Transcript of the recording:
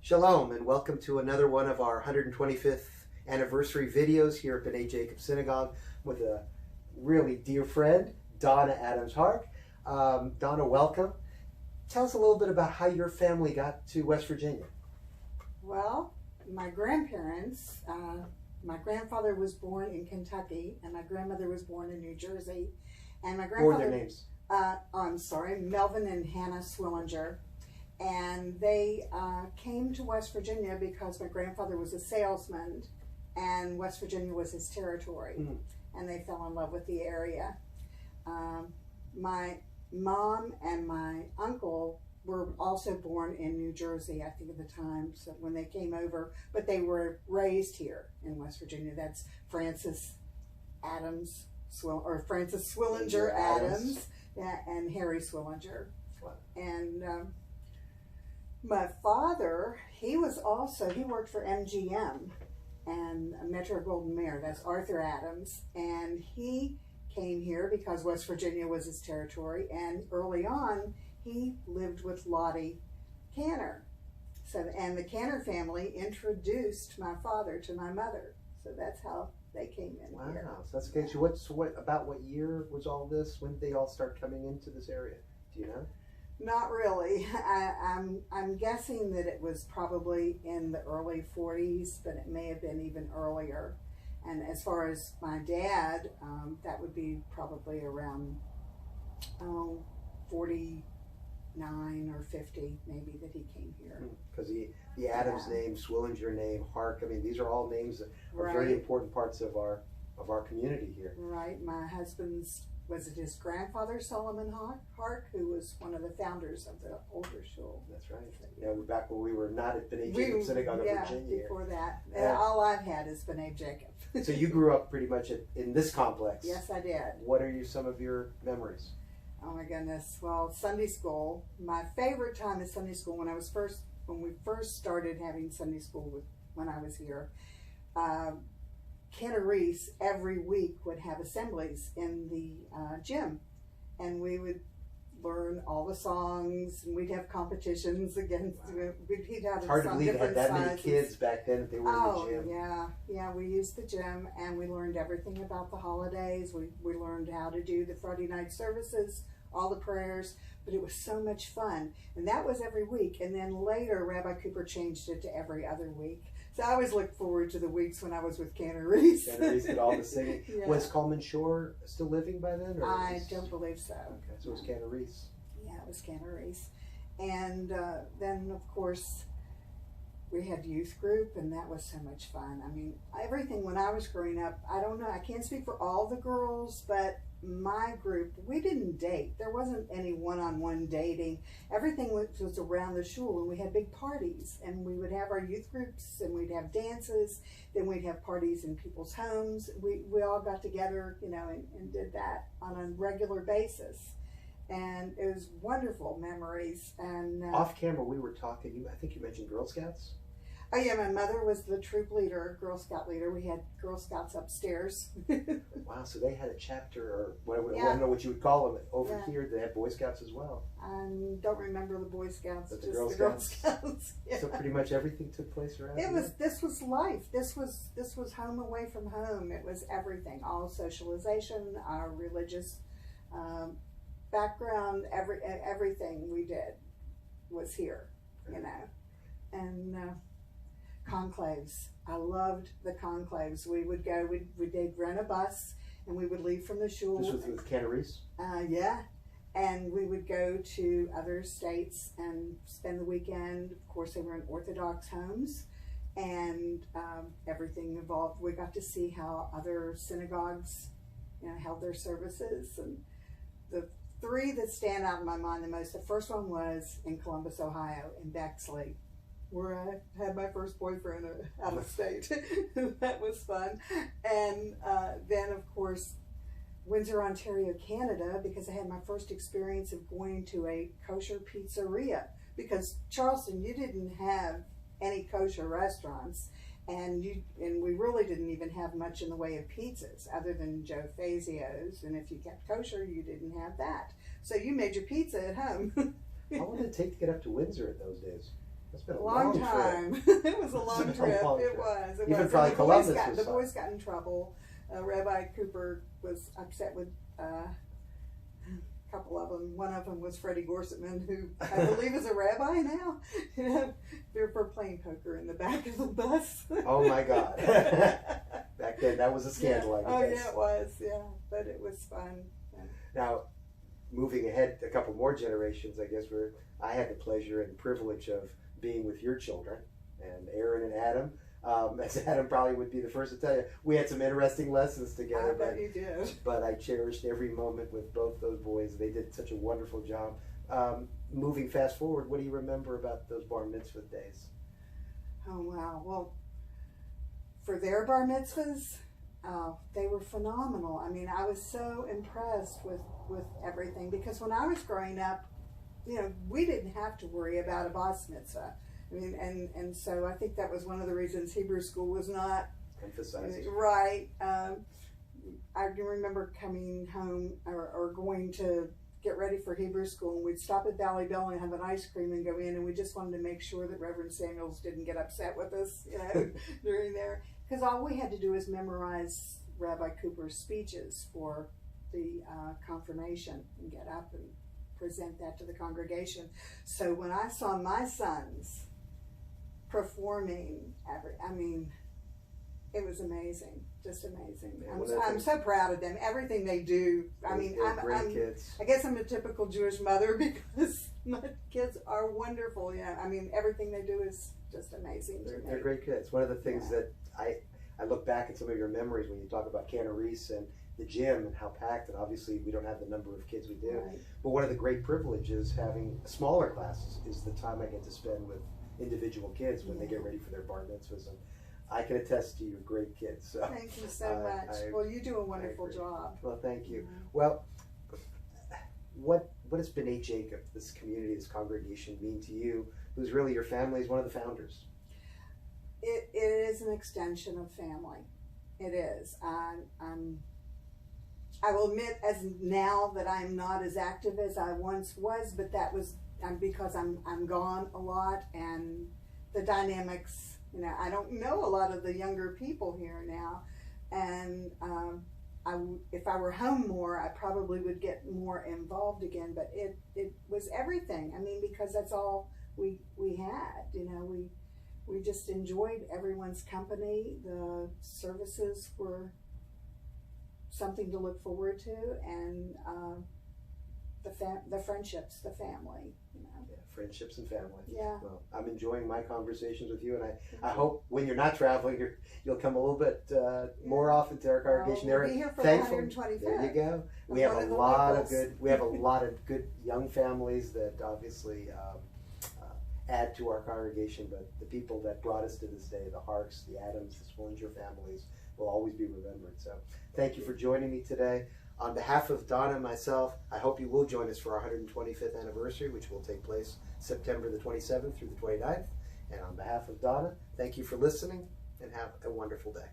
Shalom and welcome to another one of our 125th anniversary videos here at B'nai Jacob Synagogue with a really dear friend, Donna Hark. Donna, welcome. Tell us a little bit about how your family got to West Virginia. Well, my grandparents, my grandfather was born in Kentucky and my grandmother was born in New Jersey. And my grandfather... What were their names? I'm sorry, Melvin and Hannah Swillinger. And they came to West Virginia because my grandfather was a salesman and West Virginia was his territory. And they fell in love with the area. My mom and my uncle were also born in New Jersey, I think at the time, so when they came over, but they were raised here in West Virginia. That's Francis Swillinger Adams, yeah, and Harry Swillinger. What? And my father, he worked for MGM and Metro Golden Mare, that's Arthur Adams, and he came here because West Virginia was his territory, and early on he lived with Lottie Canner. And the Canner family introduced my father to my mother, so that's how they came in here. Wow, so that's good. So what year was all this? When did they all start coming into this area? Do you know? Not really. I'm guessing that it was probably in the early 40s, but it may have been even earlier. And as far as my dad, that would be probably around 49 or 50, maybe, that he came here. Because the Adams name, Swillinger name, Hark, I mean, these are all names that are Right. very important parts of our community here. Right. My husband's, was it his grandfather, Solomon Hark, who was one of the founders of the older shul. That's right. Yeah, we're back when we were not at B'nai Jacob Synagogue of Virginia. Before that. Yeah. All I've had is B'nai Jacob. So you grew up pretty much in this complex. Yes, I did. What are some of your memories? Oh my goodness. Well, Sunday school. My favorite time is Sunday school when we first started having Sunday school when I was here. Reese every week would have assemblies in the gym, and we would learn all the songs, and we'd have competitions against. Wow. He'd have It's hard to believe it had that many kids back then if they were in the gym. Yeah, we used the gym, and we learned everything about the holidays. We learned how to do the Friday night services, all the prayers, but it was so much fun. And that was every week, and then later Rabbi Cooper changed it to every other week. So I always looked forward to the weeks when I was with Reese. Reese did all the singing. Yeah. Was Coleman Shore still living by then? Or I don't believe so. Okay, so it was Reese. Yeah, it was Reese. And then, of course, we had youth group, and that was so much fun. I mean, everything when I was growing up, I don't know, I can't speak for all the girls, but my group, we didn't date. There wasn't any one-on-one dating. Everything was around the shul, and we had big parties, and we would have our youth groups, and we'd have dances, then we'd have parties in people's homes. We all got together, you know, and did that on a regular basis. And it was wonderful memories. And off camera, we were talking, I think you mentioned Girl Scouts? Oh yeah, my mother was the troop leader, Girl Scout leader. We had Girl Scouts upstairs. Wow, so they had a chapter, or I Yeah. don't know what you would call them. Over Yeah. here, they had Boy Scouts as well. I don't remember the Boy Scouts, But just the the Girl Girl Scouts. Yeah. So pretty much everything took place around here? This was life. This was home away from home. It was everything. All socialization, our religious background, everything we did was here, you know. And conclaves. I loved the conclaves. We would go, they'd rent a bus, and we would leave from the shul. This was with Reese? Yeah. And we would go to other states and spend the weekend. Of course, they were in Orthodox homes, and everything involved. We got to see how other synagogues, you know, held their services. And the three that stand out in my mind the most, the first one was in Columbus, Ohio, in Bexley, where I had my first boyfriend out of state. That was fun. And then, of course, Windsor, Ontario, Canada, because I had my first experience of going to a kosher pizzeria. Because Charleston, you didn't have any kosher restaurants, and we really didn't even have much in the way of pizzas other than Joe Fazio's, and if you kept kosher, you didn't have that. So you made your pizza at home. How long did it take to get up to Windsor in those days? It's been a long time. It was a long trip. Long It trip. was. It Even was. probably And Columbus the was boys got in trouble. Rabbi Cooper was upset with a couple of them. One of them was Freddie Gorsuchman, who I believe is a rabbi now. You know, they were playing poker in the back of the bus. Oh my God! Back then, that was a scandal. Yeah. I guess. Oh yeah, it was. Yeah, but it was fun. Yeah. Now, moving ahead a couple more generations, I guess I had the pleasure and privilege of being with your children, and Aaron and Adam. As Adam probably would be the first to tell you, we had some interesting lessons together. I bet you did. But I cherished every moment with both those boys. They did such a wonderful job. Moving fast forward, what do you remember about those bar mitzvah days? Oh wow! Well, for their bar mitzvahs, they were phenomenal. I mean, I was so impressed with everything, because when I was growing up, you know, we didn't have to worry about a bas mitzvah. I mean, and so I think that was one of the reasons Hebrew school was not Emphasized. right. I can remember coming home or going to get ready for Hebrew school, and we'd stop at Valley Bell and have an ice cream and go in, and we just wanted to make sure that Reverend Samuels didn't get upset with us, you know, during there, because all we had to do was memorize Rabbi Cooper's speeches for the confirmation and get up and present that to the congregation. So when I saw my sons performing it was amazing, just amazing. Yeah, I'm so proud of them. Everything they do. I mean, kids. I guess I'm a typical Jewish mother, because my kids are wonderful. Yeah, I mean, everything they do is just amazing. They're great kids. One of the things that I look back at some of your memories when you talk about Canaries and the gym and how packed, and obviously we don't have the number of kids we do. Right. But one of the great privileges having smaller classes is the time I get to spend with individual kids when they get ready for their bar mitzvahs. And I can attest to your great kids. So, thank you so much. Well, you do a wonderful job. Well, thank you. Well, what does B'nai Jacob, this community, this congregation, mean to you, who's really your family, is one of the founders? It is an extension of family. It is. I will admit, as now that I'm not as active as I once was, but that was because I'm gone a lot, and the dynamics, you know, I don't know a lot of the younger people here now, and if I were home more, I probably would get more involved again. But it was everything. I mean, because that's all we had. You know, we just enjoyed everyone's company. The services were something to look forward to, and the friendships, the family, you know. Yeah, friendships and family. Yeah. Well, I'm enjoying my conversations with you, and I hope when you're not traveling, you'll come a little bit more often to our congregation. We'll be here for Thankful. 125th. There you go. We have a lot of good young families that obviously add to our congregation, but the people that brought us to this day, the Harks, the Adams, the Swillinger families, will always be remembered. So thank you for joining me today. On behalf of Donna and myself, I hope you will join us for our 125th anniversary, which will take place September the 27th through the 29th. And on behalf of Donna, thank you for listening, and have a wonderful day.